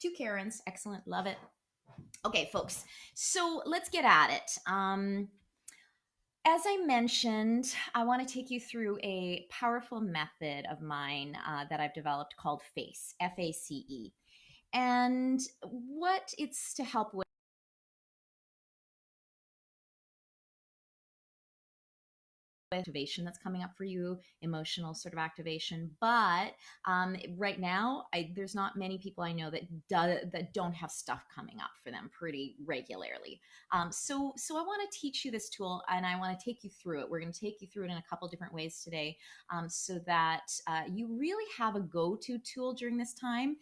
Two Karens. Excellent. Love it. Okay, folks. So let's get at it. As I mentioned, I want to take you through a powerful method of mine that I've developed called FACE, F-A-C-E. And what it's to help with activation that's coming up for you, emotional sort of activation. But right now, there's not many people I know that don't have stuff coming up for them pretty regularly. So I want to teach you this tool, and I want to take you through it. We're going to take you through it in a couple different ways today, so that you really have a go-to tool during this time.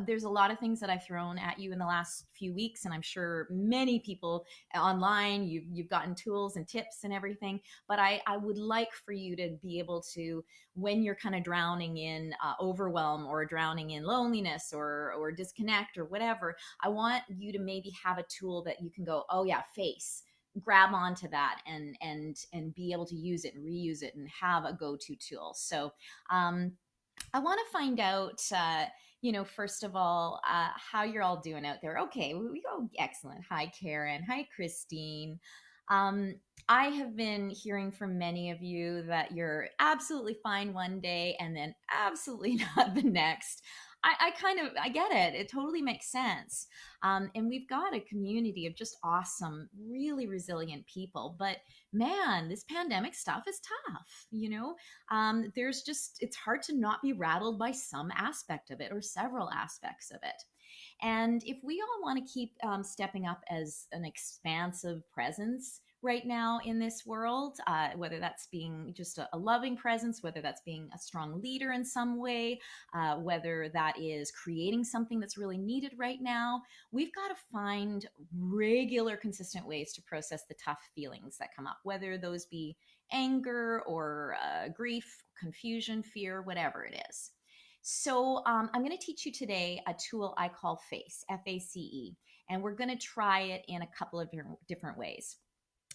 There's a lot of things that I've thrown at you in the last few weeks, and I'm sure many people online you've gotten tools and tips and everything, but I would like for you to be able to, when you're kind of drowning in overwhelm or drowning in loneliness or disconnect or whatever, I want you to maybe have a tool that you can go, oh yeah, face, grab onto that and be able to use it and reuse it and have a go-to tool. So I want to find out, first of all, how you're all doing out there. Okay, we go. Excellent. Hi, Karen. Hi, Christine. Um, I have been hearing from many of you that you're absolutely fine one day and then absolutely not the next. I get it. It totally makes sense. And we've got a community of just awesome, really resilient people. But man, this pandemic stuff is tough, there's just, it's hard to not be rattled by some aspect of it or several aspects of it. And if we all want to keep stepping up as an expansive presence right now in this world, whether that's being just a loving presence, whether that's being a strong leader in some way, whether that is creating something that's really needed right now, we've got to find regular, consistent ways to process the tough feelings that come up, whether those be anger or grief, confusion, fear, whatever it is. So I'm going to teach you today a tool I call FACE, F-A-C-E, and we're going to try it in a couple of different ways.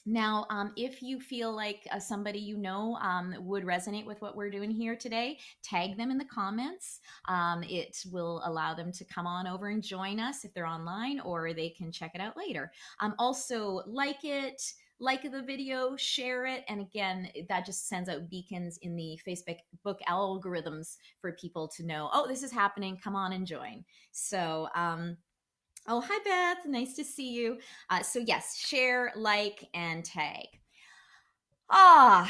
Now, if you feel like somebody would resonate with what we're doing here today, tag them in the comments. It will allow them to come on over and join us if they're online, or they can check it out later. Also, like the video, share it, and again, that just sends out beacons in the Facebook algorithms for people to know, oh, this is happening, come on and join. So oh, hi, Beth. Nice to see you. So yes, share, like, and tag. I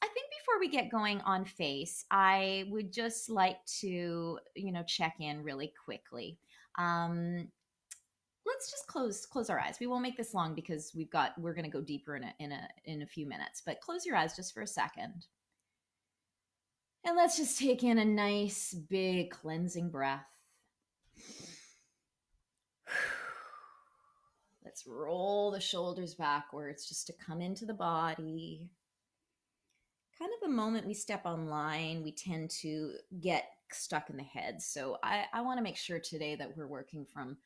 think before we get going on Face, I would just like to, check in really quickly. Let's just close our eyes. We won't make this long because we're going to go deeper in a few minutes. But close your eyes just for a second, and let's just take in a nice big cleansing breath. Let's roll the shoulders backwards just to come into the body. Kind of the moment we step online, we tend to get stuck in the head. So I want to make sure today that we're working from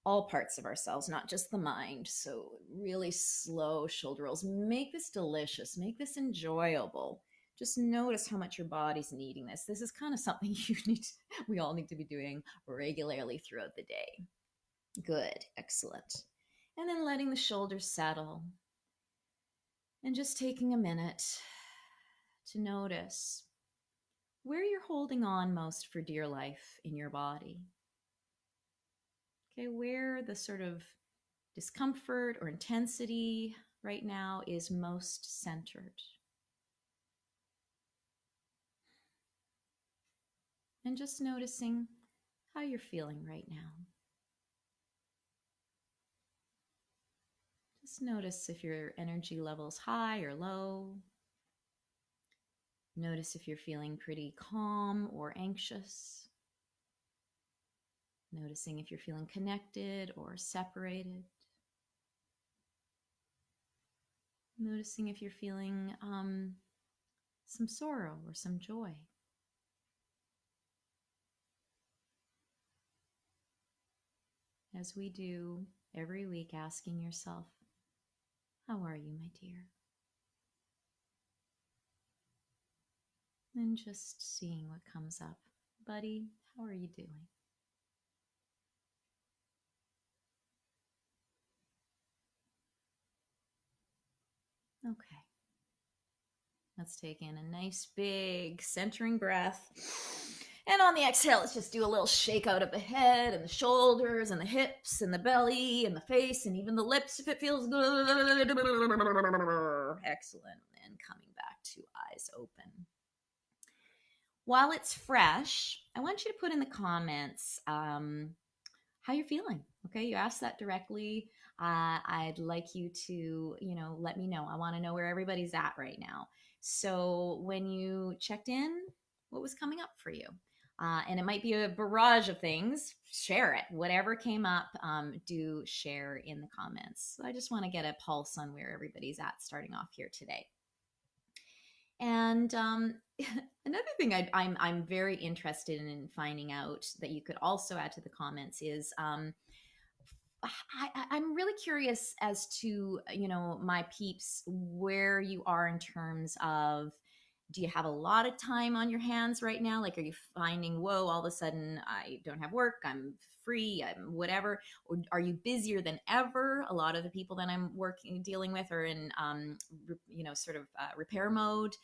all parts of ourselves, not just the mind. So really slow shoulder rolls. Make this delicious, make this enjoyable. Just notice how much your body's needing this. This is kind of something we all need to be doing regularly throughout the day. Good, excellent. And then letting the shoulders settle and just taking a minute to notice where you're holding on most for dear life in your body. Okay, where the sort of discomfort or intensity right now is most centered. And just noticing how you're feeling right now. Just notice if your energy level's high or low. Notice if you're feeling pretty calm or anxious. Noticing if you're feeling connected or separated. Noticing if you're feeling some sorrow or some joy. As we do every week, asking yourself, how are you, my dear? And just seeing what comes up. Buddy, How are you doing? Okay. Let's take in a nice big centering breath. And on the exhale, let's just do a little shake out of the head and the shoulders and the hips and the belly and the face and even the lips if it feels good. Excellent. And coming back to eyes open. While it's fresh, I want you to put in the comments how you're feeling. Okay, you asked that directly. I'd like you to, let me know. I want to know where everybody's at right now. So when you checked in, what was coming up for you? And it might be a barrage of things. Share it. Whatever came up, do share in the comments. So I just want to get a pulse on where everybody's at starting off here today. And another thing I'm very interested in finding out that you could also add to the comments is I'm really curious as to, my peeps, where you are in terms of, do you have a lot of time on your hands right now? Like, are you finding, whoa, all of a sudden I don't have work, I'm free, I'm whatever? Or are you busier than ever? A lot of the people that I'm dealing with are in, sort of repair mode,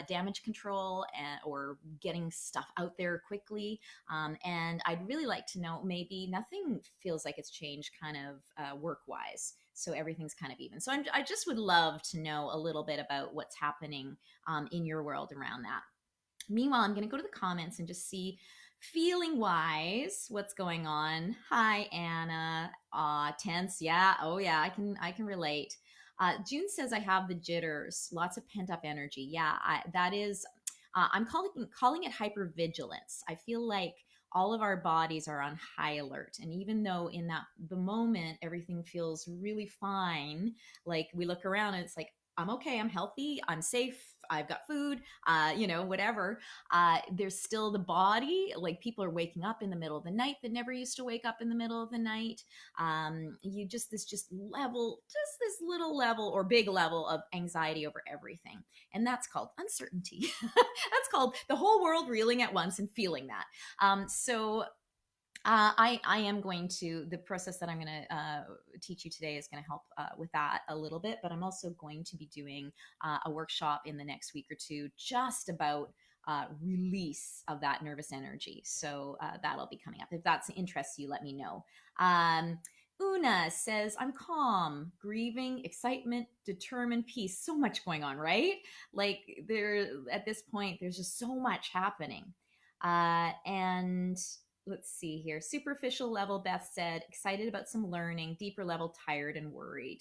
damage control, or getting stuff out there quickly. And I'd really like to know, maybe nothing feels like it's changed kind of work wise. So everything's kind of even. So I just would love to know a little bit about what's happening in your world around that. Meanwhile, I'm going to go to the comments and just see, feeling wise, what's going on. Hi, Anna. Tense. Yeah. Oh, yeah. I can relate. June says I have the jitters. Lots of pent up energy. Yeah, that is. I'm calling it hypervigilance. I feel like all of our bodies are on high alert, and even though in the moment everything feels really fine, like we look around and it's like, I'm okay, I'm healthy, I'm safe, I've got food, whatever. There's still the body, like people are waking up in the middle of the night that never used to wake up in the middle of the night. You just this little level or big level of anxiety over everything. And that's called uncertainty. That's called the whole world reeling at once and feeling that. I am going to, the process that I'm going to teach you today is going to help with that a little bit, but I'm also going to be doing a workshop in the next week or two just about release of that nervous energy. So that'll be coming up. If that interests you, let me know. Una says, I'm calm, grieving, excitement, determined, peace. So much going on, right? Like at this point, there's just so much happening. And let's see here. Superficial level, Beth said, excited about some learning. Deeper level, tired and worried.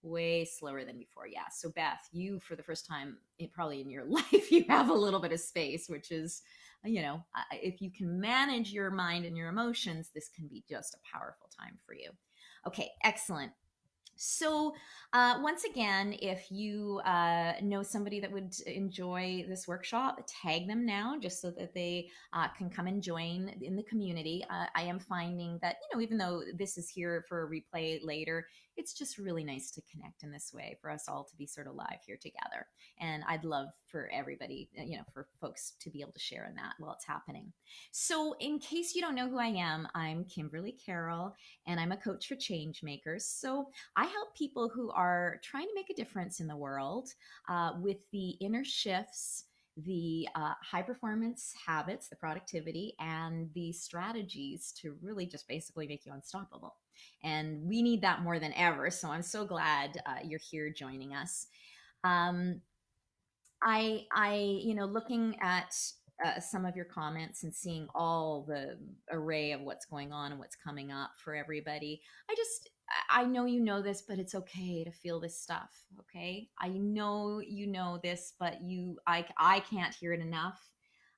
Way slower than before. Yeah. So, Beth, you, for the first time probably in your life, you have a little bit of space, which is, if you can manage your mind and your emotions, this can be just a powerful time for you. Okay, excellent. So, once again, if you know somebody that would enjoy this workshop, tag them now just so that they can come and join in the community. I am finding that, even though this is here for a replay later, it's just really nice to connect in this way for us all to be sort of live here together. And I'd love for everybody, for folks to be able to share in that while it's happening. So, in case you don't know who I am, I'm Kimberly Carroll, and I'm a coach for Changemakers. So, I help people who are trying to make a difference in the world with the inner shifts, the high performance habits, the productivity, and the strategies to really just basically make you unstoppable. And we need that more than ever. So I'm so glad you're here joining us. Um, looking at some of your comments and seeing all the array of what's going on and what's coming up for everybody, I know you know this, but it's okay to feel this stuff. Okay, I know you know this, but I can't hear it enough.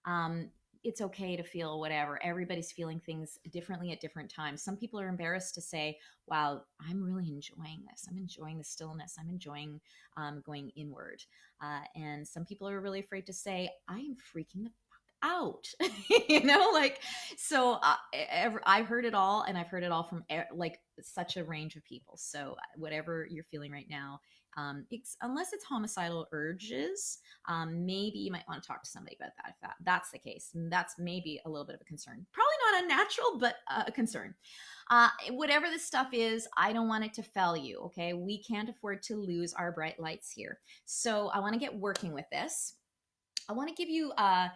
Um, it's okay to feel whatever. Everybody's feeling things differently at different times. Some people are embarrassed to say, "Wow, I'm really enjoying this. I'm enjoying the stillness. I'm enjoying going inward." And some people are really afraid to say, I am freaking the fuck out. Like, so I've heard it all, and I've heard it all from like such a range of people. So whatever you're feeling right now, unless it's homicidal urges, maybe you might want to talk to somebody about that. If that's the case, that's maybe a little bit of a concern. Probably not unnatural, but a concern. Whatever this stuff is, I don't want it to fail you. Okay, we can't afford to lose our bright lights here. So I want to get working with this. I want to give you a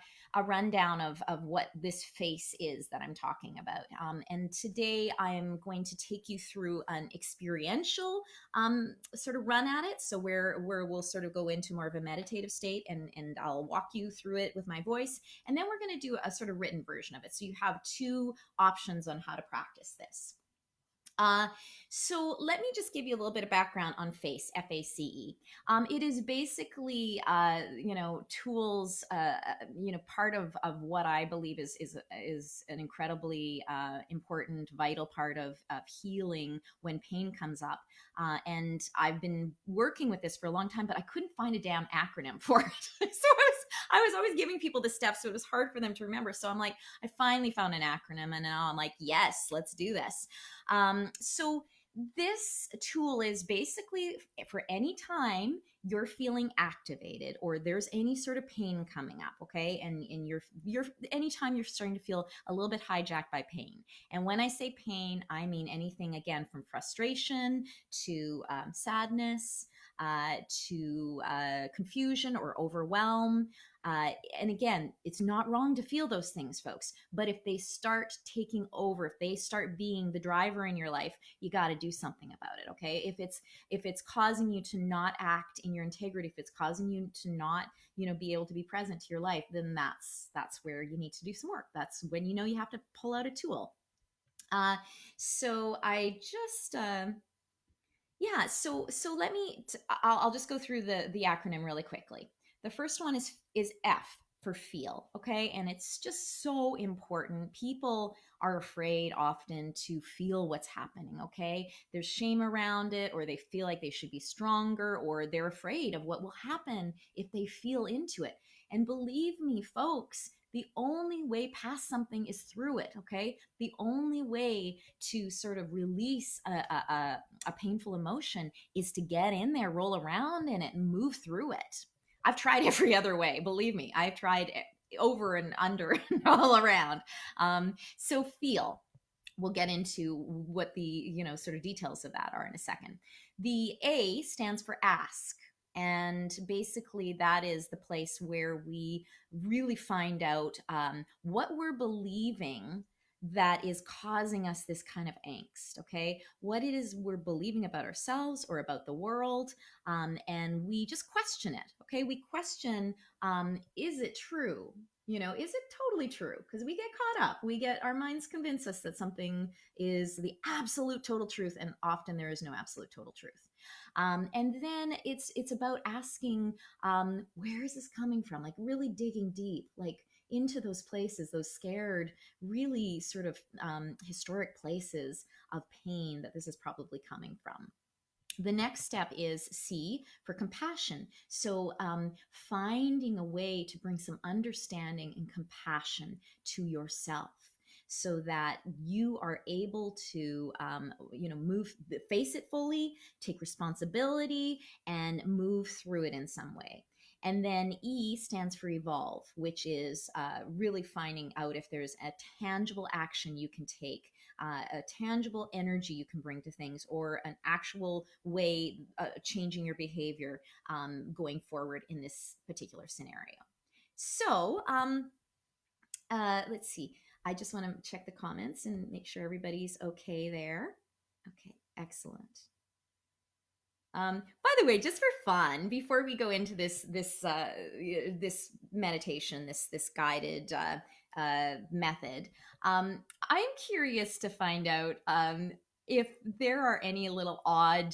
rundown of what this F.A.C.E is that I'm talking about. And today I am going to take you through an experiential sort of run at it. So where we'll sort of go into more of a meditative state, and I'll walk you through it with my voice. And then we're going to do a sort of written version of it. So you have two options on how to practice this. Uh, so let me just give you a little bit of background on F.A.C.E, F-A-C-E. It is basically, tools, part of what I believe is an incredibly important, vital part of healing when pain comes up. And I've been working with this for a long time, but I couldn't find a damn acronym for it. So I was always giving people the steps, so it was hard for them to remember. So I'm like, I finally found an acronym, and now I'm like, yes, let's do this. So this tool is basically for any time you're feeling activated or there's any sort of pain coming up, okay? And you're anytime you're starting to feel a little bit hijacked by pain. And when I say pain, I mean anything, again, from frustration to sadness, to confusion or overwhelm. And again, it's not wrong to feel those things, folks. But if they start taking over, if they start being the driver in your life, you got to do something about it. Okay. If it's causing you to not act in your integrity, if it's causing you to not, be able to be present to your life, then that's where you need to do some work. That's when you have to pull out a tool. So I just yeah, so let me I'll just go through the acronym really quickly. The first one is F for feel, okay? And it's just so important. People are afraid often to feel what's happening, okay? There's shame around it, or they feel like they should be stronger, or they're afraid of what will happen if they feel into it. And believe me, folks, the only way past something is through it, okay? The only way to sort of release a painful emotion is to get in there, roll around in it, and move through it. I've tried every other way. Believe me, I've tried over and under and all around. So feel. We'll get into what the sort of details of that are in a second. The A stands for ask. And basically, that is the place where we really find out what we're believing that is causing us this kind of angst, okay? What it is we're believing about ourselves or about the world, and we just question it, okay? We question, is it true? Is it totally true? Because we get caught up. Our minds convince us that something is the absolute total truth, and often there is no absolute total truth. And then it's about asking, where is this coming from? Like really digging deep, like into those places, those scared, really sort of historic places of pain that this is probably coming from. The next step is C for compassion. So finding a way to bring some understanding and compassion to yourself, so that you are able to, face it fully, take responsibility, and move through it in some way. And then E stands for evolve, which is really finding out if there's a tangible action you can take, a tangible energy you can bring to things, or an actual way changing your behavior going forward in this particular scenario. So let's see. I just want to check the comments and make sure everybody's okay there. Okay, excellent. By the way, just for fun, before we go into this meditation, this guided method, I'm curious to find out if there are any little odd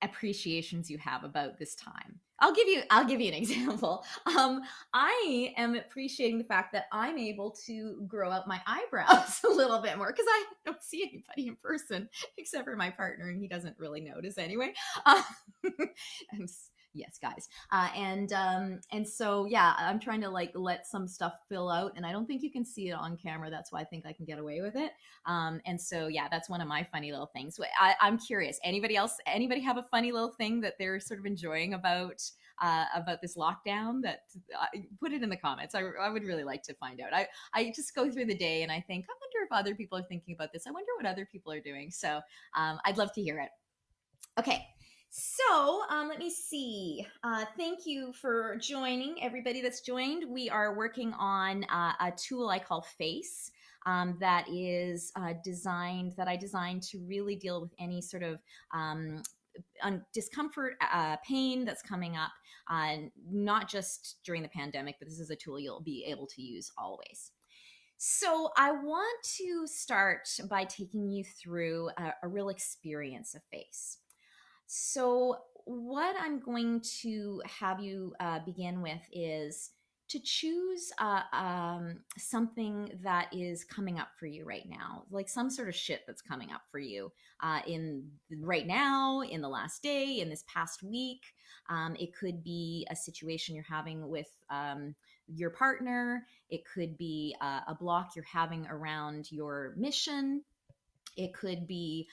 appreciations you have about this time. I'll give you an example. I am appreciating the fact that I'm able to grow out my eyebrows a little bit more, because I don't see anybody in person except for my partner, and he doesn't really notice anyway. I'm Yes, guys. And so yeah, I'm trying to like let some stuff fill out, and I don't think you can see it on camera. That's why I think I can get away with it. And so yeah, that's one of my funny little things. I'm curious. Anybody else? Anybody have a funny little thing that they're sort of enjoying about this lockdown? That put it in the comments. I would really like to find out. I just go through the day and I think, I wonder if other people are thinking about this. I wonder what other people are doing. So I'd love to hear it. Okay. So let me see. Thank you for joining, everybody that's joined. We are working on a tool I call F.A.C.E. That is designed, that I designed to really deal with any sort of discomfort, pain that's coming up, not just during the pandemic, but this is a tool you'll be able to use always. So, I want to start by taking you through a real experience of F.A.C.E. So, what I'm going to have you begin with is to choose something that is coming up for you right now, like some sort of shit that's coming up for you in right now, in the last day, in this past week. It could be a situation you're having with your partner. It could be a block you're having around your mission. It could be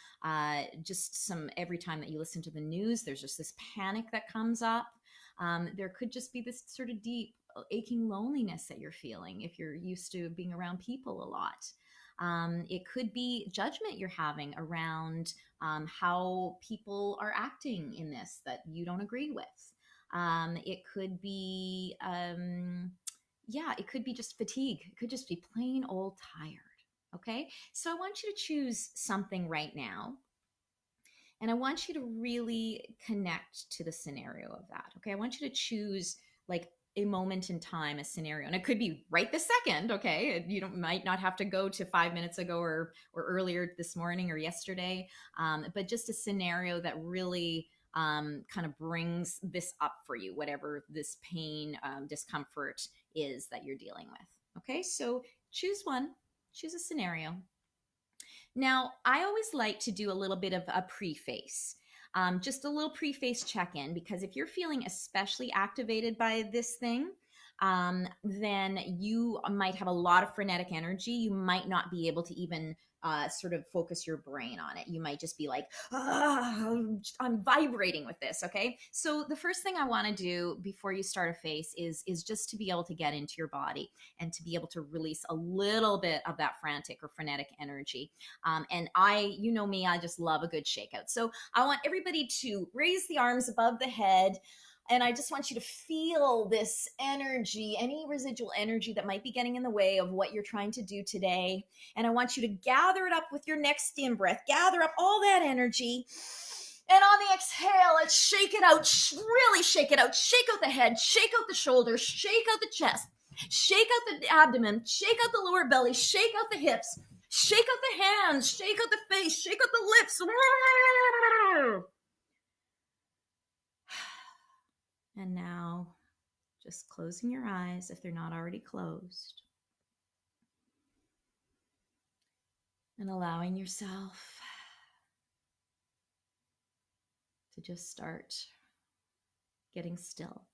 just some, every time that you listen to the news, there's just this panic that comes up. There could just be this sort of deep, aching loneliness that you're feeling if you're used to being around people a lot. It could be judgment you're having around how people are acting in this that you don't agree with. It could be, yeah, it could be just fatigue. It could just be plain old tired. Okay. So I want you to choose something right now. And I want you to really connect to the scenario of that. Okay. I want you to choose like a moment in time, a scenario. And it could be right this second. Okay. You don't, might not have to go to 5 minutes ago or earlier this morning or yesterday. But just a scenario that really kind of brings this up for you, whatever this pain, discomfort is that you're dealing with. Okay. So choose one, choose a scenario. Now, I always like to do a little bit of a preface, just a little preface check in, because if you're feeling especially activated by this thing, then you might have a lot of frenetic energy. You might not be able to even sort of focus your brain on it. You might just be like, ah, I'm vibrating with this. Okay. So the first thing I want to do before you start a face is just to be able to get into your body and to be able to release a little bit of that frantic or frenetic energy. And you know me, I just love a good shakeout. So I want everybody to raise the arms above the head. And I just want you to feel this energy, any residual energy that might be getting in the way of what you're trying to do today. And I want you to gather it up with your next in breath, gather up all that energy. And on the exhale, let's shake it out, really shake it out. Shake out the head, shake out the shoulders, shake out the chest, shake out the abdomen, shake out the lower belly, shake out the hips, shake out the hands, shake out the face, shake out the lips. And now, just closing your eyes if they're not already closed. And allowing yourself to just start getting still.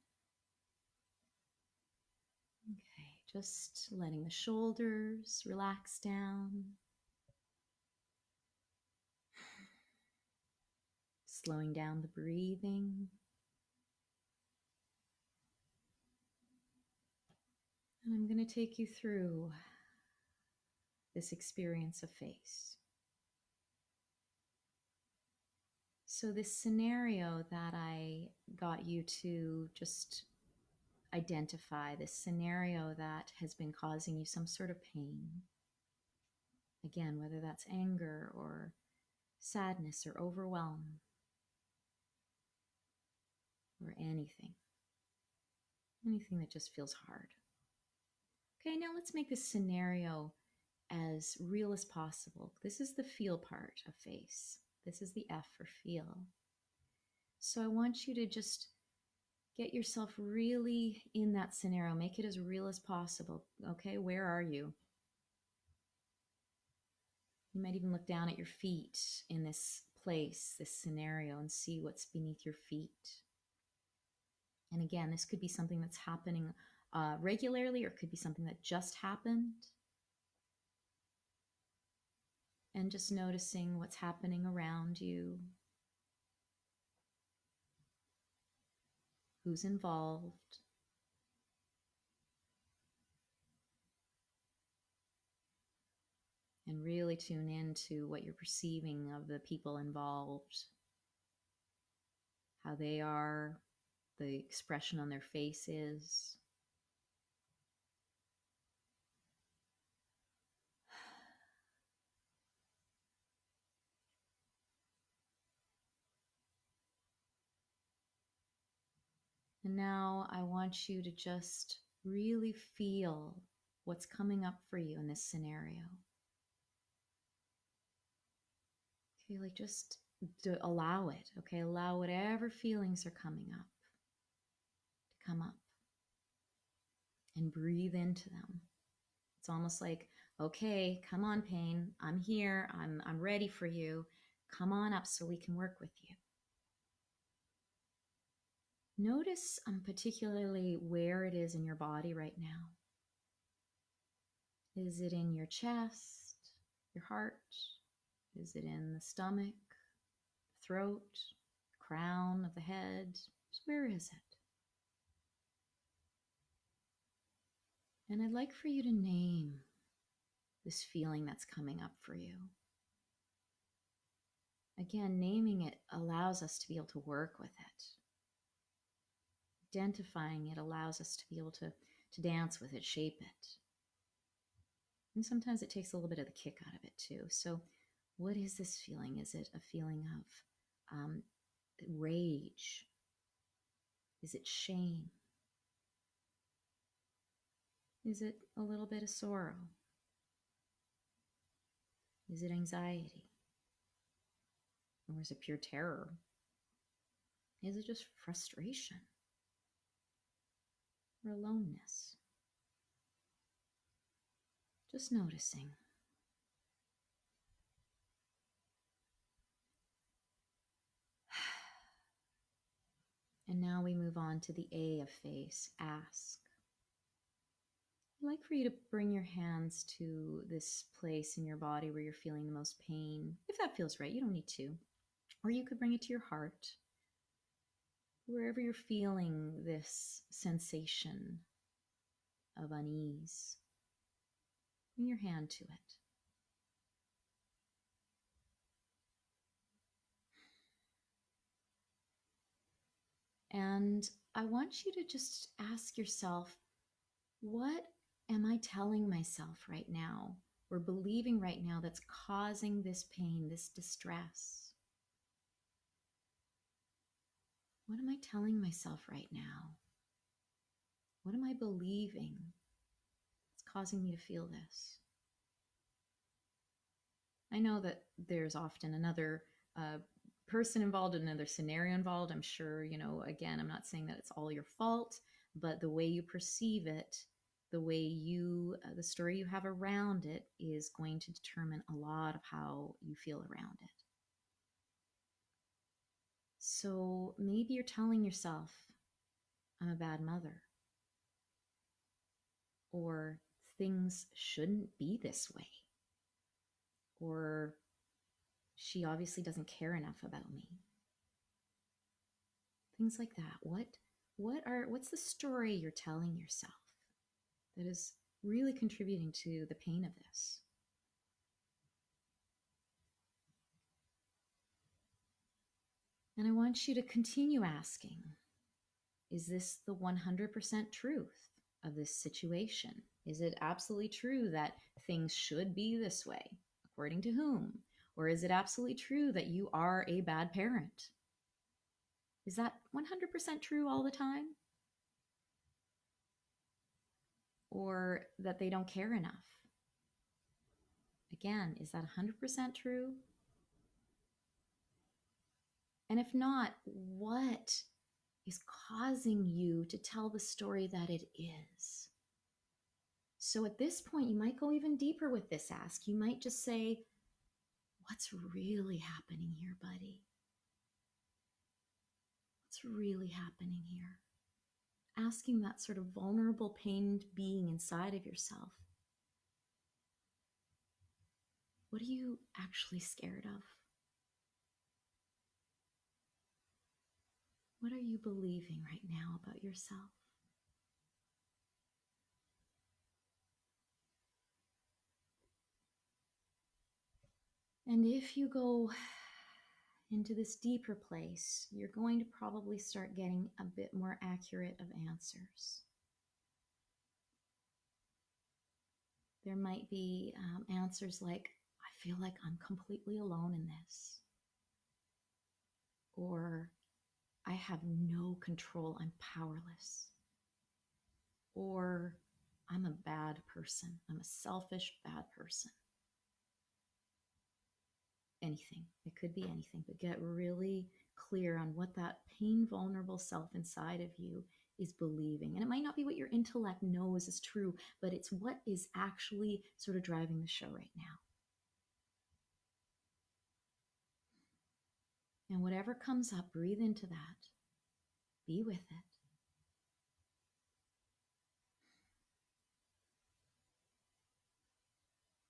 Okay, just letting the shoulders relax down. Slowing down the breathing. And I'm going to take you through this experience of F.A.C.E. So this scenario that I got you to just identify, this scenario that has been causing you some sort of pain, again, whether that's anger or sadness or overwhelm or anything that just feels hard. Okay, now let's make this scenario as real as possible. This is the feel part of F.A.C.E. This is the F for feel. So I want you to just get yourself really in that scenario. Make it as real as possible. Okay, where are you? You might even look down at your feet in this place, this scenario, and see what's beneath your feet. And again, this could be something that's happening regularly, or it could be something that just happened. And just noticing what's happening around you, who's involved. And really tune into what you're perceiving of the people involved, how they are, the expression on their faces. And now I want you to just really feel what's coming up for you in this scenario. Okay, like just allow it. Okay, allow whatever feelings are coming up to come up and breathe into them. It's almost like, okay, come on, pain. I'm here. I'm ready for you. Come on up so we can work with you. Notice particularly where it is in your body right now. Is it in your chest, your heart? Is it in the stomach, throat, crown of the head? Where is it? And I'd like for you to name this feeling that's coming up for you. Again, naming it allows us to be able to work with it. Identifying it allows us to be able to dance with it, shape it. And sometimes it takes a little bit of the kick out of it too. So what is this feeling? Is it a feeling of rage? Is it shame? Is it a little bit of sorrow? Is it anxiety? Or is it pure terror? Is it just frustration or aloneness? Just noticing. And now we move on to the A of F.A.C.E, ask. I'd like for you to bring your hands to this place in your body where you're feeling the most pain. If that feels right, you don't need to. Or you could bring it to your heart, wherever you're feeling this sensation of unease. Bring your hand to it. And I want you to just ask yourself, what am I telling myself right now or believing right now that's causing this pain, this distress? What am I telling myself right now? What am I believing that's causing me to feel this? I know that there's often another person involved, another scenario involved. I'm sure, again, I'm not saying that it's all your fault, but the way you perceive it, the way the story you have around it is going to determine a lot of how you feel around it. So maybe you're telling yourself, I'm a bad mother, or things shouldn't be this way, or she obviously doesn't care enough about me. Things like that. What's the story you're telling yourself that is really contributing to the pain of this? And I want you to continue asking, is this the 100% truth of this situation? Is it absolutely true that things should be this way? According to whom? Or is it absolutely true that you are a bad parent? Is that 100% true all the time? Or that they don't care enough? Again, is that 100% true? And if not, what is causing you to tell the story that it is? So at this point, you might go even deeper with this ask. You might just say, what's really happening here, buddy? What's really happening here? asking that sort of vulnerable, pained being inside of yourself, what are you actually scared of? What are you believing right now about yourself? And if you go into this deeper place, you're going to probably start getting a bit more accurate of answers. There might be answers like, I feel like I'm completely alone in this. Or, I have no control, I'm powerless. Or, I'm a bad person, I'm a selfish, bad person. Anything. It could be anything, but get really clear on what that pain, vulnerable self inside of you is believing. And it might not be what your intellect knows is true, but it's what is actually sort of driving the show right now. And whatever comes up, breathe into that. Be with it.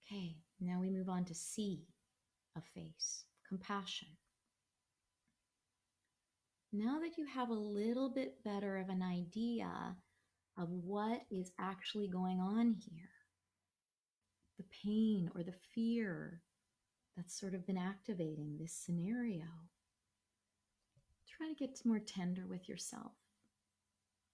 Okay, now we move on to C of F.A.C.E, compassion. Now that you have a little bit better of an idea of what is actually going on here, the pain or the fear that's sort of been activating this scenario, try to get more tender with yourself.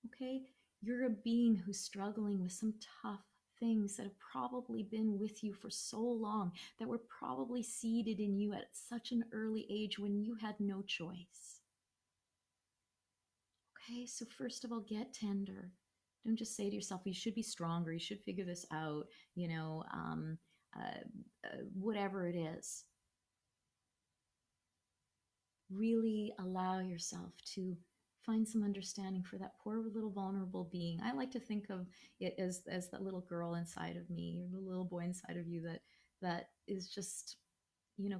Okay? You're a being who's struggling with some tough things that have probably been with you for so long, that were probably seeded in you at such an early age when you had no choice. Okay, so first of all, get tender. Don't just say to yourself, you should be stronger, you should figure this out, whatever it is. Really allow yourself to find some understanding for that poor little vulnerable being. I like to think of it as that little girl inside of me, or the little boy inside of you that is just,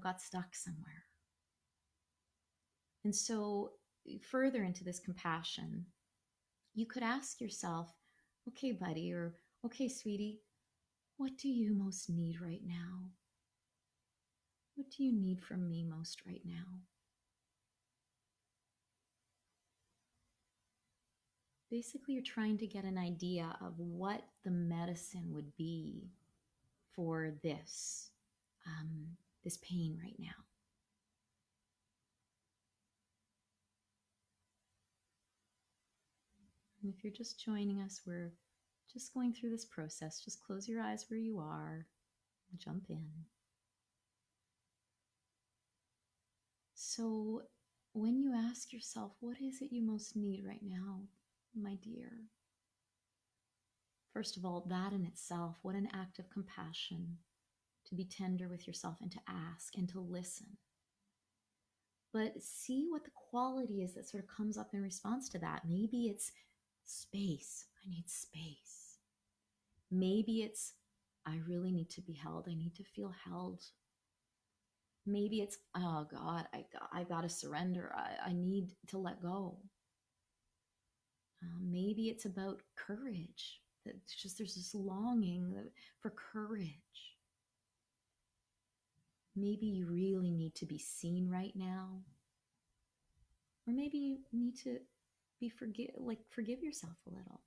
got stuck somewhere. And so further into this compassion, you could ask yourself, okay, buddy, or okay, sweetie, what do you most need right now? What do you need from me most right now? Basically, you're trying to get an idea of what the medicine would be for this pain right now. And if you're just joining us, we're just going through this process. Just close your eyes where you are, jump in. So when you ask yourself, what is it you most need right now, my dear? First of all, that in itself, what an act of compassion, to be tender with yourself and to ask and to listen. But see what the quality is that sort of comes up in response to that. Maybe it's space. I need space. Maybe it's, I really need to be held. I need to feel held. Maybe it's, oh God, I got to surrender. I need to let go. Maybe it's about courage. That just there's this longing for courage. Maybe you really need to be seen right now. Or maybe you need to forgive yourself a little.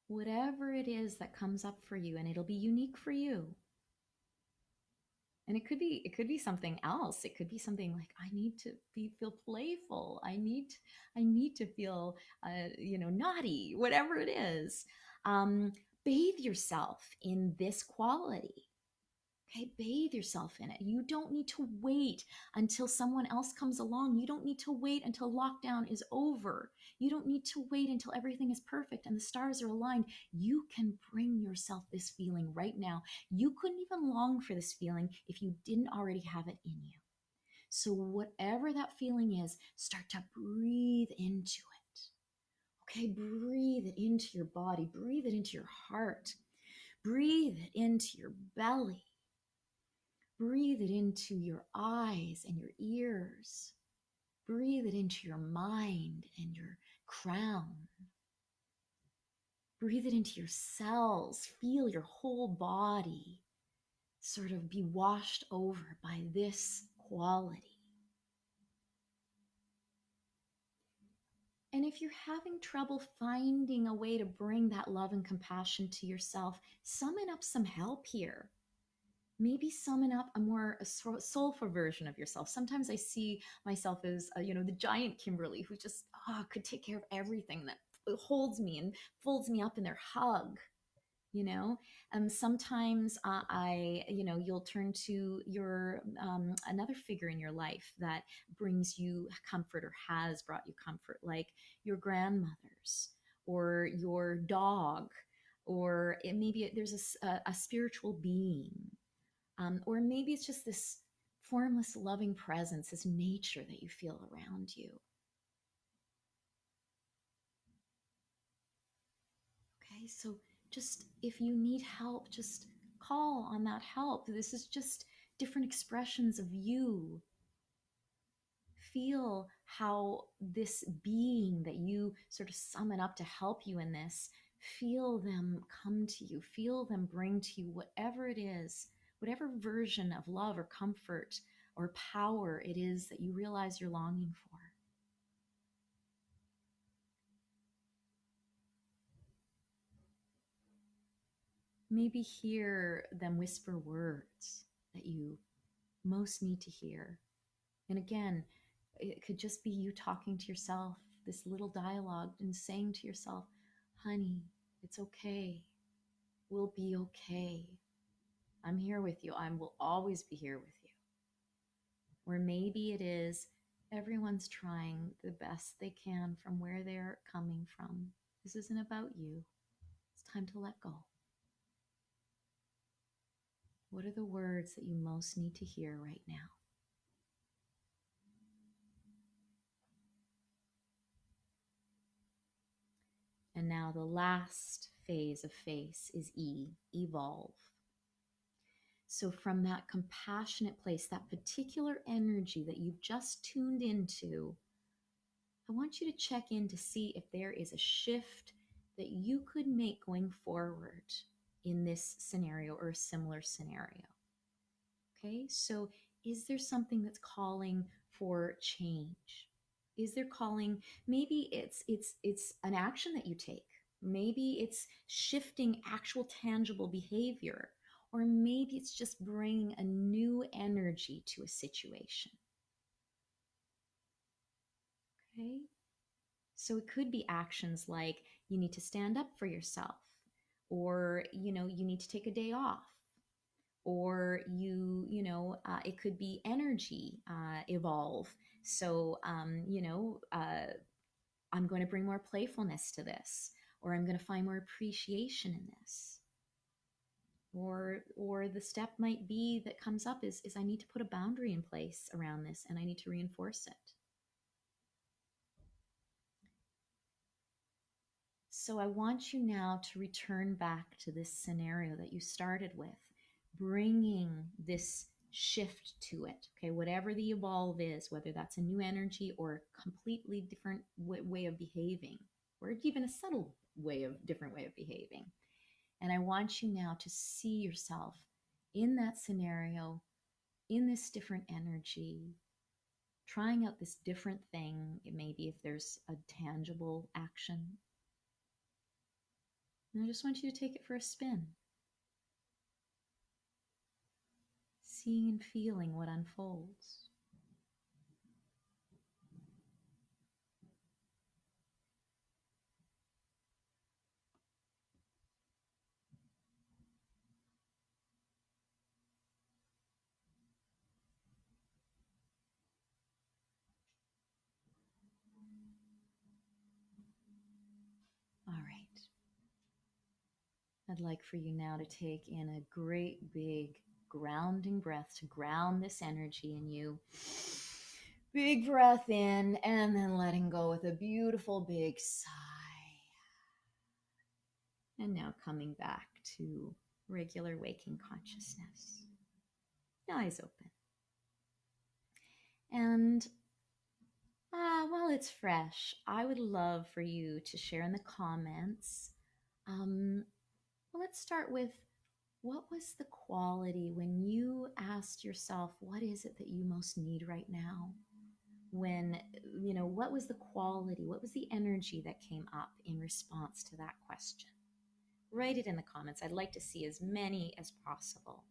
Whatever it is that comes up for you, and it'll be unique for you. And it could be something else. It could be something like, I need to feel playful. I need to feel naughty, whatever it is. Bathe yourself in this quality. Okay, bathe yourself in it. You don't need to wait until someone else comes along. You don't need to wait until lockdown is over. You don't need to wait until everything is perfect and the stars are aligned. You can bring yourself this feeling right now. You couldn't even long for this feeling if you didn't already have it in you. So whatever that feeling is, start to breathe into it. Okay, breathe it into your body. Breathe it into your heart. Breathe it into your belly. Breathe it into your eyes and your ears. Breathe it into your mind and your crown. Breathe it into your cells. Feel your whole body sort of be washed over by this quality. And if you're having trouble finding a way to bring that love and compassion to yourself, summon up some help here. Maybe summon up a more soulful version of yourself. Sometimes I see myself as, the giant Kimberly who just could take care of everything, that holds me and folds me up in their hug. you know Sometimes you'll turn to your another figure in your life that brings you comfort or has brought you comfort, like your grandmothers or your dog, or there's a spiritual being, or maybe it's just this formless loving presence, this nature that you feel around you. Okay, so just if you need help, just call on that help. This is just different expressions of you. Feel how this being that you sort of summon up to help you in this, feel them come to you, feel them bring to you whatever it is, whatever version of love or comfort or power it is that you realize you're longing for. Maybe hear them whisper words that you most need to hear. And again, it could just be you talking to yourself, this little dialogue, and saying to yourself, honey, it's okay. We'll be okay. I'm here with you. I will always be here with you. Or maybe it is everyone's trying the best they can from where they're coming from. This isn't about you. It's time to let go. What are the words that you most need to hear right now? And now the last phase of F.A.C.E is E, evolve. So from that compassionate place, that particular energy that you've just tuned into, I want you to check in to see if there is a shift that you could make going forward in this scenario or a similar scenario. Okay, so is there something that's calling for change? Is there calling, maybe it's an action that you take. Maybe it's shifting actual tangible behavior, or maybe it's just bringing a new energy to a situation. Okay? So it could be actions like you need to stand up for yourself, or you need to take a day off, or it could be energy evolve. So I'm going to bring more playfulness to this, or I'm going to find more appreciation in this. Or the step might be that comes up is I need to put a boundary in place around this, and I need to reinforce it. So I want you now to return back to this scenario that you started with, bringing this shift to it. Okay, whatever the evolve is, whether that's a new energy or a completely different way of behaving, or even a subtle different way of behaving. And I want you now to see yourself in that scenario, in this different energy, trying out this different thing. It may be if there's a tangible action. And I just want you to take it for a spin, seeing and feeling what unfolds. All right. I'd like for you now to take in a great big grounding breath to ground this energy in you. Big breath in, and then letting go with a beautiful big sigh. And now coming back to regular waking consciousness. Eyes open. And Well, it's fresh. I would love for you to share in the comments. Um, well, let's start with what was the quality when you asked yourself, what is it that you most need right now? When, what was the quality? What was the energy that came up in response to that question? Write it in the comments. I'd like to see as many as possible.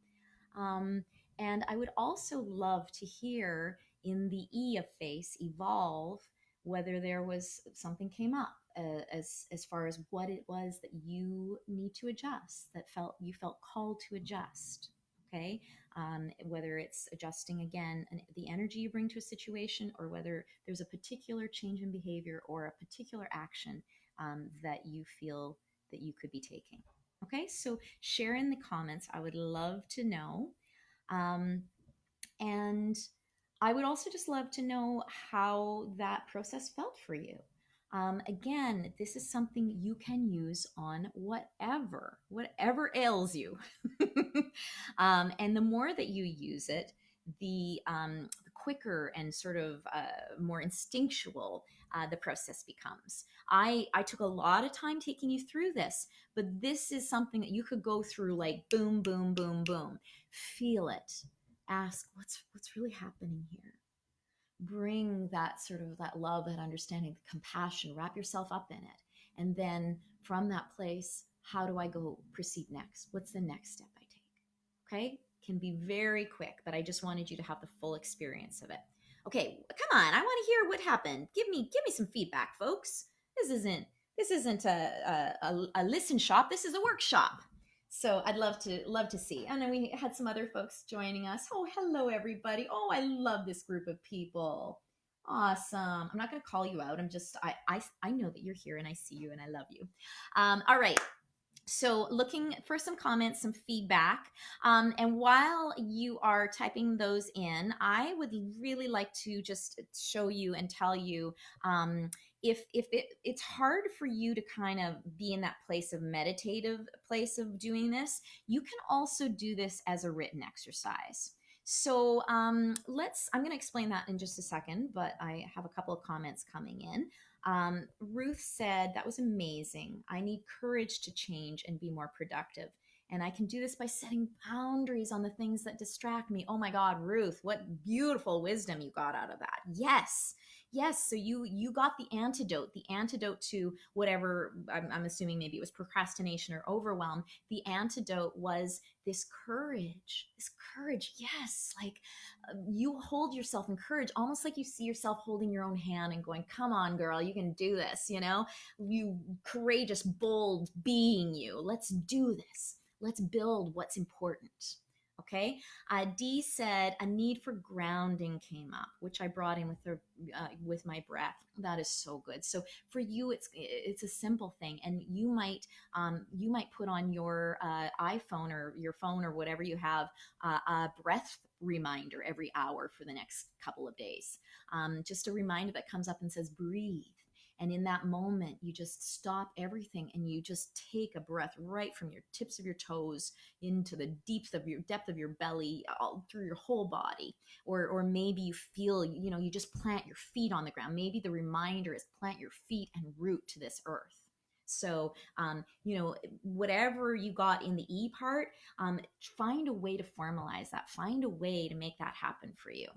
Um, and I would also love to hear in the E of face, evolve, whether there was something came up as far as what it was that you need to adjust, that felt you felt called to adjust. Okay, whether it's adjusting again the energy you bring to a situation, or whether there's a particular change in behavior or a particular action that you feel that you could be taking. Okay, so share in the comments. I would love to know. Um, and I would also just love to know how that process felt for you. Again, this is something you can use on whatever ails you. And the more that you use it, the quicker and sort of more instinctual the process becomes. I took a lot of time taking you through this, but this is something that you could go through like boom, boom, boom, boom. Feel it. Ask what's really happening here. Bring that sort of that love, that understanding, the compassion, wrap yourself up in it. And then from that place, how do I go proceed next? What's the next step I take? Okay, can be very quick, but I just wanted you to have the full experience of it. Okay, come on, I want to hear what happened. Give me some feedback, folks. This isn't a listen shop. This is a workshop. So I'd love to see. And then we had some other folks joining us. Oh, hello everybody. Oh, I love this group of people. Awesome. I'm not going to call you out. I know that you're here and I see you and I love you. All right. So looking for some comments, some feedback. And while you are typing those in, I would really like to just show you and tell you it's hard for you to kind of be in that place of meditative place of doing this, you can also do this as a written exercise. So I'm going to explain that in just a second, but I have a couple of comments coming in. Ruth said, that was amazing. I need courage to change and be more productive. And I can do this by setting boundaries on the things that distract me. Oh my God, Ruth, what beautiful wisdom you got out of that. Yes. Yes. So you got the antidote to whatever, I'm assuming maybe it was procrastination or overwhelm. The antidote was this courage. Yes. Like you hold yourself in courage, almost like you see yourself holding your own hand and going, come on, girl, you can do this. You courageous, bold being you. Let's do this. Let's build what's important. Okay. Dee said a need for grounding came up, which I brought in with my breath. That is so good. So for you, it's a simple thing, and you might put on your iPhone or your phone or whatever you have a breath reminder every hour for the next couple of days. Just a reminder that comes up and says breathe. And in that moment, you just stop everything and you just take a breath right from your tips of your toes into the depth of your belly, all through your whole body. Or maybe you feel, you just plant your feet on the ground. Maybe the reminder is plant your feet and root to this earth. So, whatever you got in the E part, find a way to formalize that. Find a way to make that happen for you.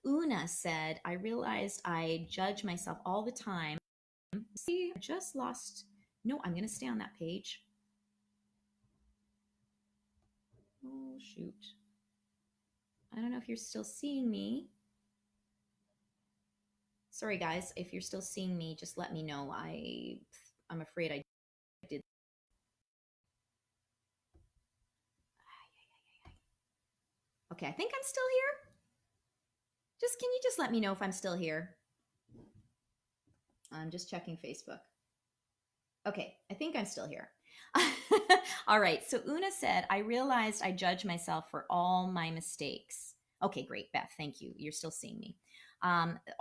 Una said, I realized I judge myself all the time. See, I just lost. No, I'm going to stay on that page. Oh, shoot. I don't know if you're still seeing me. Sorry, guys. If you're still seeing me, just let me know. I'm afraid I did. Okay, I think I'm still here. Can you just let me know if I'm still here? I'm just checking Facebook. Okay, I think I'm still here. All right, so Una said, I realized I judge myself for all my mistakes. Okay, great, Beth, thank you. You're still seeing me.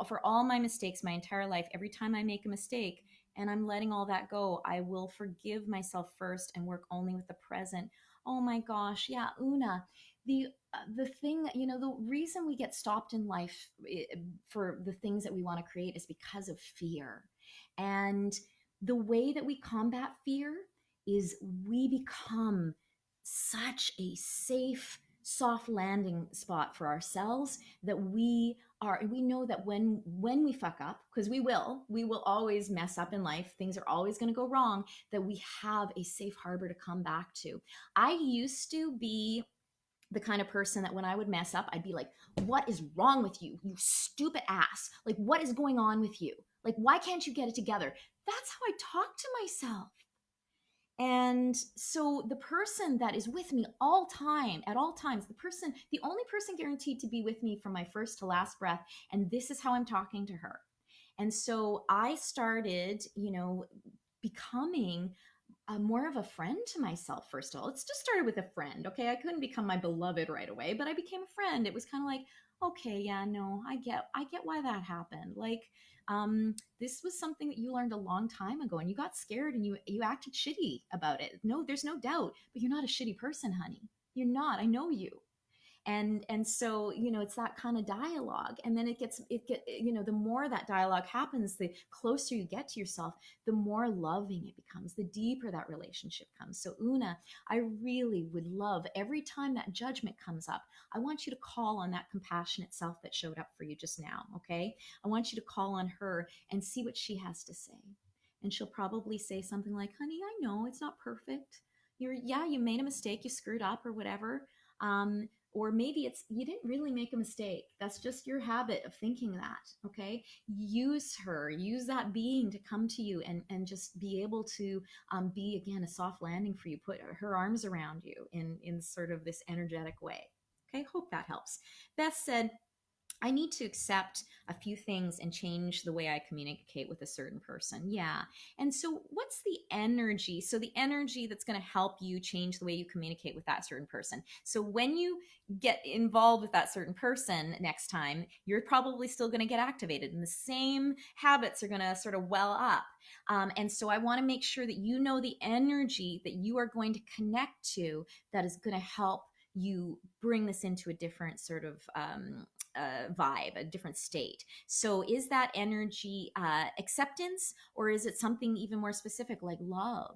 For all my mistakes, my entire life, every time I make a mistake and I'm letting all that go, I will forgive myself first and work only with the present. Oh my gosh, yeah, Una, the thing, the reason we get stopped in life, for the things that we want to create, is because of fear. And the way that we combat fear is we become such a safe, soft landing spot for ourselves, that we know that when we fuck up, because we will always mess up in life, things are always going to go wrong, that we have a safe harbor to come back to. I used to be the kind of person that when I would mess up, I'd be like, what is wrong with you, you stupid ass? Like, what is going on with you? Like, why can't you get it together? That's how I talk to myself. And so the person that is with me all time, at all times, the only person guaranteed to be with me from my first to last breath, and this is how I'm talking to her. And so I started, becoming more of a friend to myself. First of all, it's just started with a friend. Okay, I couldn't become my beloved right away, but I became a friend. It was kind of like, okay, yeah, no, I get why that happened. Like, this was something that you learned a long time ago, and you got scared and you acted shitty about it. No, there's no doubt, but you're not a shitty person, honey. You're not. I know you. And so, it's that kind of dialogue. And then the more that dialogue happens, the closer you get to yourself, the more loving it becomes, the deeper that relationship comes. So Una, I really would love, every time that judgment comes up, I want you to call on that compassionate self that showed up for you just now. Okay, I want you to call on her and see what she has to say. And she'll probably say something like, honey, I know it's not perfect. You made a mistake, you screwed up or whatever. Or maybe it's you didn't really make a mistake. That's just your habit of thinking that. Okay, use that being to come to you, and just be able to be again a soft landing for you. Put her arms around you in sort of this energetic way. Okay, hope that helps. Beth said, I need to accept a few things and change the way I communicate with a certain person. Yeah. And so, what's the energy? So, the energy that's going to help you change the way you communicate with that certain person. So, when you get involved with that certain person next time, you're probably still going to get activated, and the same habits are going to sort of well up. And so, I want to make sure that you know the energy that you are going to connect to, that is going to help you bring this into a different sort of vibe, a different state. So, is that energy acceptance, or is it something even more specific like love,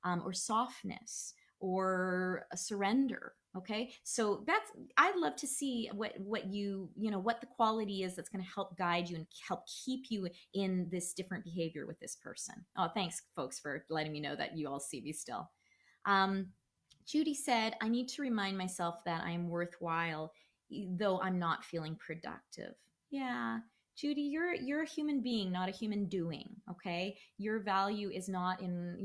or softness, or a surrender? Okay, so I'd love to see what the quality is that's going to help guide you and help keep you in this different behavior with this person. Oh, thanks, folks, for letting me know that you all see me still. Um, Judy said, I need to remind myself that I am worthwhile, though I'm not feeling productive. Yeah. Judy, you're a human being, not a human doing. Okay. Your value is not in,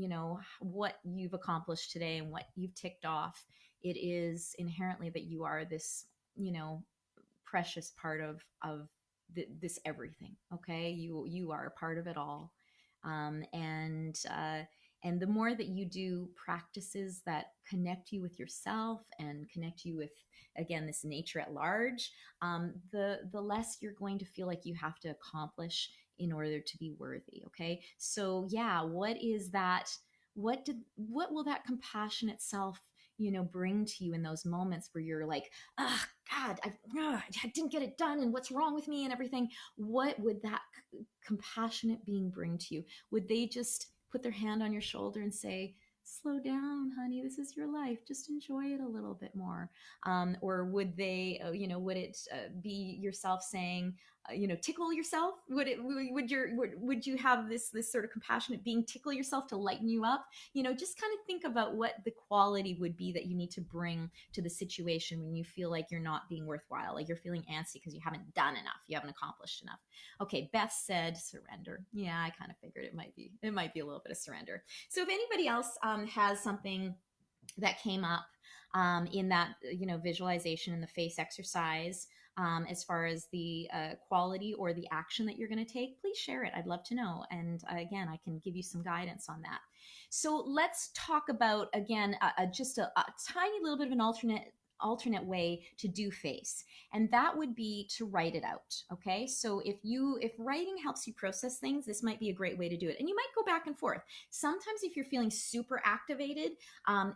what you've accomplished today and what you've ticked off. It is inherently that you are this, you know, precious part of this everything. Okay. You are a part of it all. And the more that you do practices that connect you with yourself and connect you with, again, this nature at large, the less you're going to feel like you have to accomplish in order to be worthy. Okay, so yeah, what is that? What will that compassionate self, bring to you in those moments where you're like, ah, God, I didn't get it done, and what's wrong with me and everything? What would that compassionate being bring to you? Would they just put their hand on your shoulder and say, slow down, honey, this is your life, just enjoy it a little bit more? Or would they, would it be yourself saying, tickle yourself? Would you have this sort of compassionate being tickle yourself to lighten you up? Just kind of think about what the quality would be that you need to bring to the situation when you feel like you're not being worthwhile, like you're feeling antsy because you haven't done enough, you haven't accomplished enough. Okay, Beth said surrender. Yeah, I kind of figured it might be a little bit of surrender. So if anybody else has something that came up in that visualization in the face exercise, as far as the quality or the action that you're going to take, please share it. I'd love to know. And again, I can give you some guidance on that. So let's talk about, again, just a tiny little bit of an alternate way to do face, and that would be to write it out. Okay, so if writing helps you process things, this might be a great way to do it. And you might go back and forth. Sometimes if you're feeling super activated,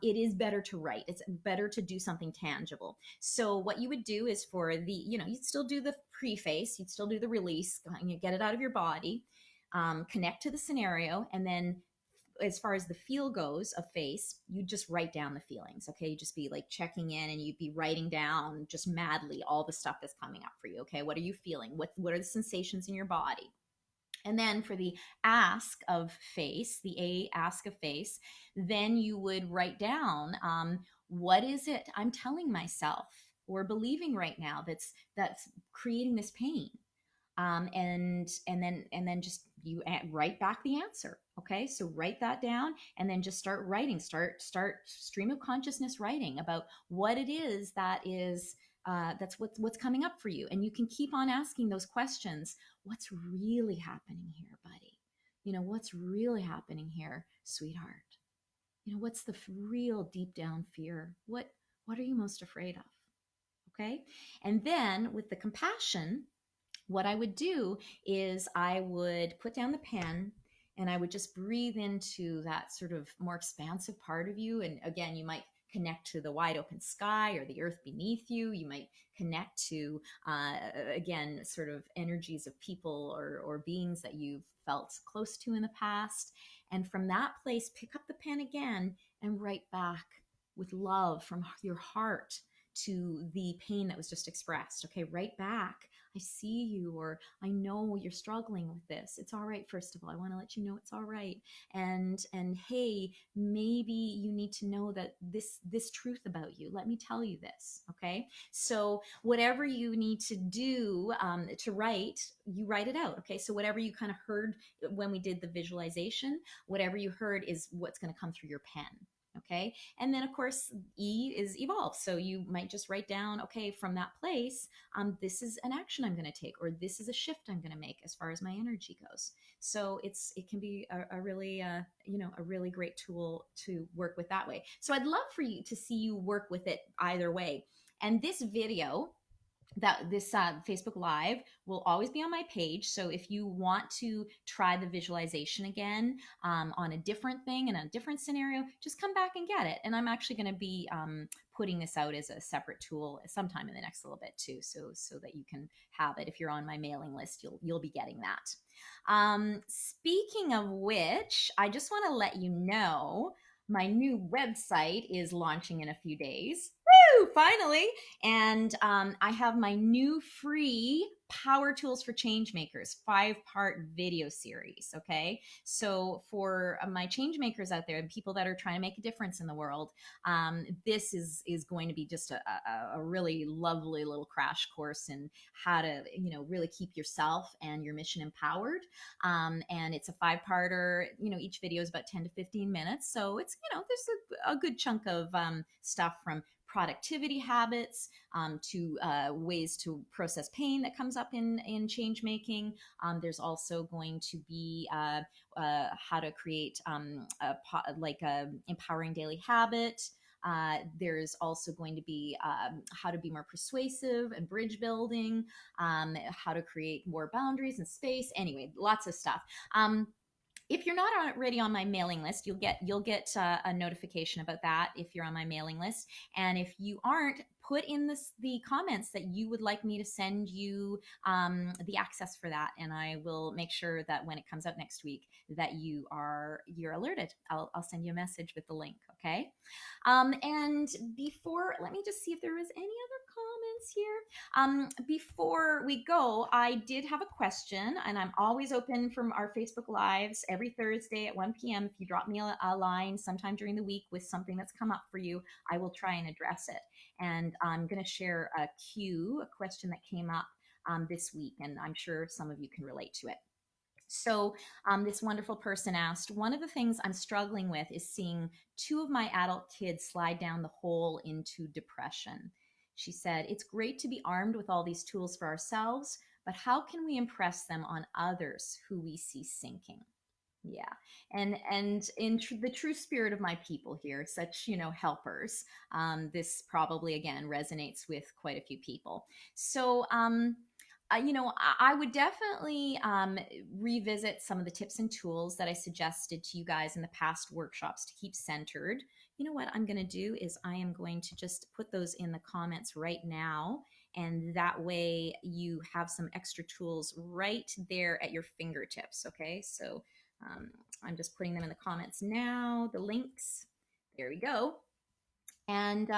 it is better to write. It's better to do something tangible. So what you would do is, for the, you'd still do the preface, you'd still do the release, you get it out of your body, connect to the scenario, and then as far as the feel goes of face, you just write down the feelings. Okay, you just be like checking in, and you'd be writing down just madly all the stuff that's coming up for you. Okay, what are you feeling? What are the sensations in your body? And then for the ask of face, the ask of face, then you would write down, what is it I'm telling myself or believing right now that's creating this pain. And then just you write back the answer. Okay, so write that down, and then just start writing. Start stream of consciousness writing about what it is that is, that's what's coming up for you. And you can keep on asking those questions. What's really happening here, buddy? What's really happening here, sweetheart? What's the real deep down fear? What are you most afraid of? Okay, and then with the compassion, what I would do is I would put down the pen, and I would just breathe into that sort of more expansive part of you. And again, you might connect to the wide open sky or the earth beneath you. You might connect to, again, sort of energies of people or beings that you've felt close to in the past. And from that place, pick up the pen again and write back with love from your heart to the pain that was just expressed. Okay, write back, I see you, or I know you're struggling with this. It's all right. First of all, I want to let you know it's all right. And hey, maybe you need to know that this truth about you. Let me tell you this. Okay. So whatever you need to do, to write, you write it out. Okay. So whatever you kind of heard when we did the visualization, whatever you heard is what's going to come through your pen. Okay. And then, of course, E is evolve. So you might just write down, okay, from that place, this is an action I'm going to take, or this is a shift I'm going to make as far as my energy goes. So it can be a really, a really great tool to work with that way. So I'd love for you to see you work with it either way. And this video, that this Facebook Live will always be on my page. So if you want to try the visualization again, on a different thing in a different scenario, just come back and get it. And I'm actually going to be putting this out as a separate tool sometime in the next little bit too, so that you can have it. If you're on my mailing list, you'll be getting that. Speaking of which, I just want to let you know my new website is launching in a few days. Woo! Finally. And I have my new free Power Tools for Changemakers 5-part video series. Okay. So for my changemakers out there, people that are trying to make a difference in the world, this is going to be just a really lovely little crash course in how to, really keep yourself and your mission empowered. And it's a 5-parter, each video is about 10 to 15 minutes. So it's, there's a good chunk of stuff from productivity habits, to ways to process pain that comes up in change making. There's also going to be how to create a empowering daily habit. There's also going to be how to be more persuasive and bridge building, how to create more boundaries and space. Anyway, lots of stuff. If you're not already on my mailing list, you'll get a notification about that if you're on my mailing list. And if you aren't, put in the comments that you would like me to send you the access for that, and I will make sure that when it comes out next week that you're alerted. I'll send you a message with the link. Okay. And before, let me just see if there was any other comments here. Before we go, I did have a question, and I'm always open from our Facebook Lives every Thursday at 1 p.m. If you drop me a line sometime during the week with something that's come up for you, I will try and address it. And I'm going to share a question that came up this week, and I'm sure some of you can relate to it. So this wonderful person asked, one of the things I'm struggling with is seeing 2 of my adult kids slide down the hole into depression. She said, it's great to be armed with all these tools for ourselves, but how can we impress them on others who we see sinking? Yeah. And in the true spirit of my people here, such, helpers, this probably again resonates with quite a few people. So, I would definitely revisit some of the tips and tools that I suggested to you guys in the past workshops to keep centered. You know what I'm going to do is I am going to just put those in the comments right now. And that way you have some extra tools right there at your fingertips. Okay. So um, I'm just putting them in the comments now, the links. There we go. And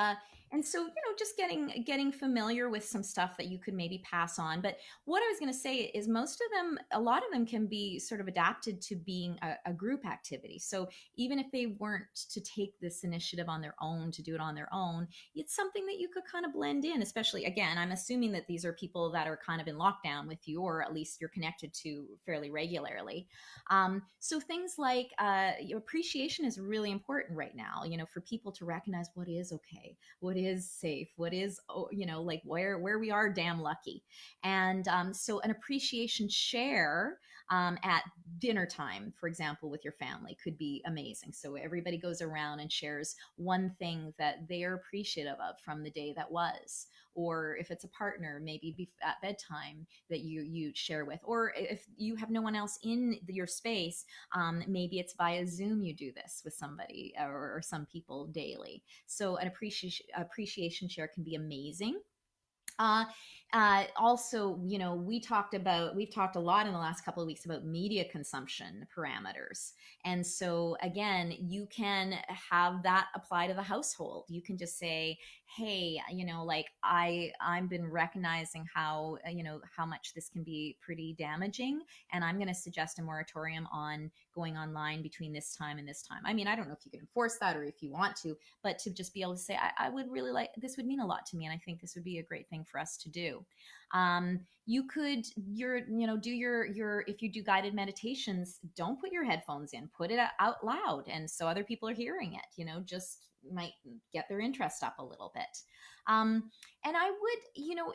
and so just getting familiar with some stuff that you could maybe pass on. But what I was going to say is most of them, a lot of them can be sort of adapted to being a group activity. So even if they weren't to take this initiative on their own, to do it on their own, it's something that you could kind of blend in. Especially, again, I'm assuming that these are people that are kind of in lockdown with you, or at least you're connected to fairly regularly. So things like appreciation is really important right now, for people to recognize what is okay, what is safe, what is, like where we are damn lucky. And so an appreciation share at dinner time, for example, with your family could be amazing. So everybody goes around and shares one thing that they're appreciative of from the day that was. Or if it's a partner, maybe at bedtime that you share with. Or if you have no one else in your space, maybe it's via Zoom you do this with somebody, or some people daily. So an appreciation share can be amazing. uh, Also, we've talked a lot in the last couple of weeks about media consumption parameters. And so, again, you can have that apply to the household. You can just say, hey, like I've been recognizing how much this can be pretty damaging. And I'm going to suggest a moratorium on going online between this time and this time. I mean, I don't know if you can enforce that or if you want to, but to just be able to say, I would really like, this would mean a lot to me, and I think this would be a great thing for us to do. You could do your if you do guided meditations, don't put your headphones in, put it out loud, and so other people are hearing it. Just might get their interest up a little bit. And I would,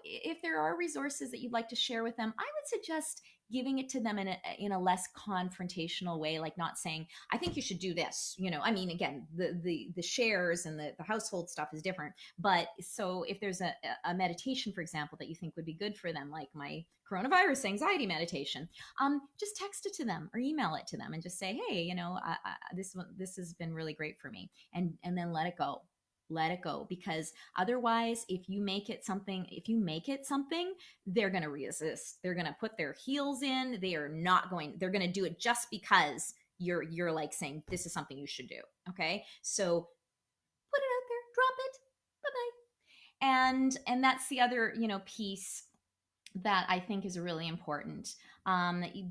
if there are resources that you'd like to share with them, I would suggest giving it to them in a less confrontational way, like not saying, I think you should do this. I mean, again, the shares and the household stuff is different. But so if there's a meditation, for example, that you think would be good for them, like my coronavirus anxiety meditation, just text it to them or email it to them and just say, hey, this has been really great for me, and then let it go. Let it go, because otherwise, if you make it something, they're going to resist. They're going to put their heels in. They're going to do it just because you're like saying this is something you should do. Okay. So put it out there, drop it. Bye-bye. And that's the other, piece that I think is really important.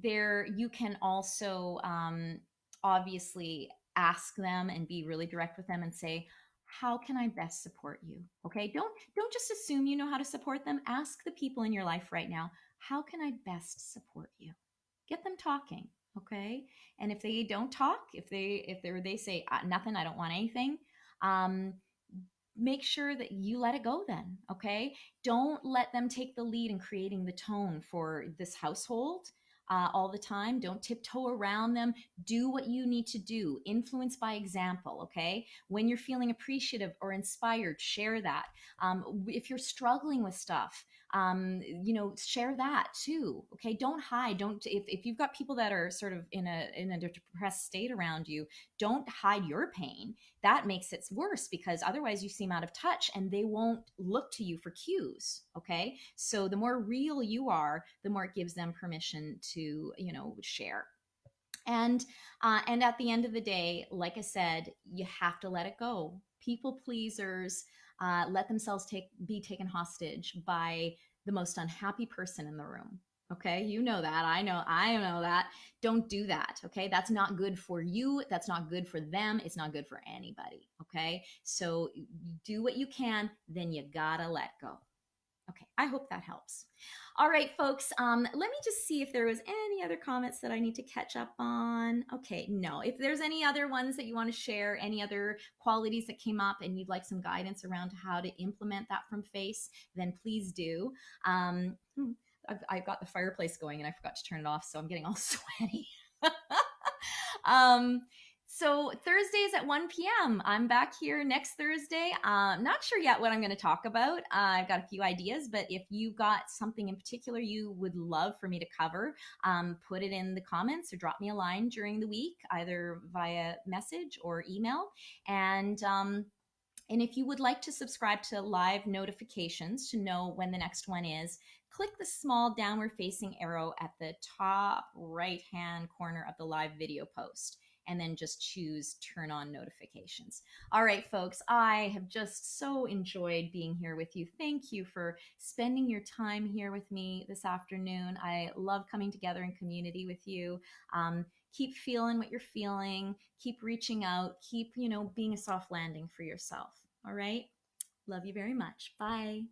There, you can also obviously ask them and be really direct with them and say, how can I best support you? Okay, don't just assume you know how to support them. Ask the people in your life right now, how can I best support you? Get them talking. Okay, and if they don't talk, if they say nothing, I don't want anything, um, make sure that you let it go then. Okay, don't let them take the lead in creating the tone for this household all the time. Don't tiptoe around them. Do what you need to do. Influence by example. Okay, when you're feeling appreciative or inspired, share that. If you're struggling with stuff, share that too. Okay, don't hide. Don't if you've got people that are sort of in a depressed state around you, don't hide your pain. That makes it worse, because otherwise you seem out of touch and they won't look to you for cues. Okay, so the more real you are, the more it gives them permission to share. And at the end of the day, like I said, you have to let it go. People pleasers let themselves be taken hostage by the most unhappy person in the room. Okay, you know that. I know that. Don't do that. Okay, that's not good for you. That's not good for them. It's not good for anybody. Okay, so do what you can, then you gotta let go. Okay, I hope that helps. All right, folks, let me just see if there was any other comments that I need to catch up on. Okay, no. If there's any other ones that you want to share, any other qualities that came up and you'd like some guidance around how to implement that from F.A.C.E, then please do. I've got the fireplace going and I forgot to turn it off, so I'm getting all sweaty. um, so Thursdays at 1 p.m. I'm back here next Thursday. Not sure yet what I'm going to talk about. I've got a few ideas, but if you got something in particular you would love for me to cover, put it in the comments or drop me a line during the week, either via message or email. And if you would like to subscribe to live notifications to know when the next one is, click the small downward facing arrow at the top right hand corner of the live video post, and then just choose turn on notifications. All right, folks, I have just so enjoyed being here with you. Thank you for spending your time here with me this afternoon. I love coming together in community with you. Keep feeling what you're feeling, keep reaching out, keep, being a soft landing for yourself. All right. Love you very much. Bye.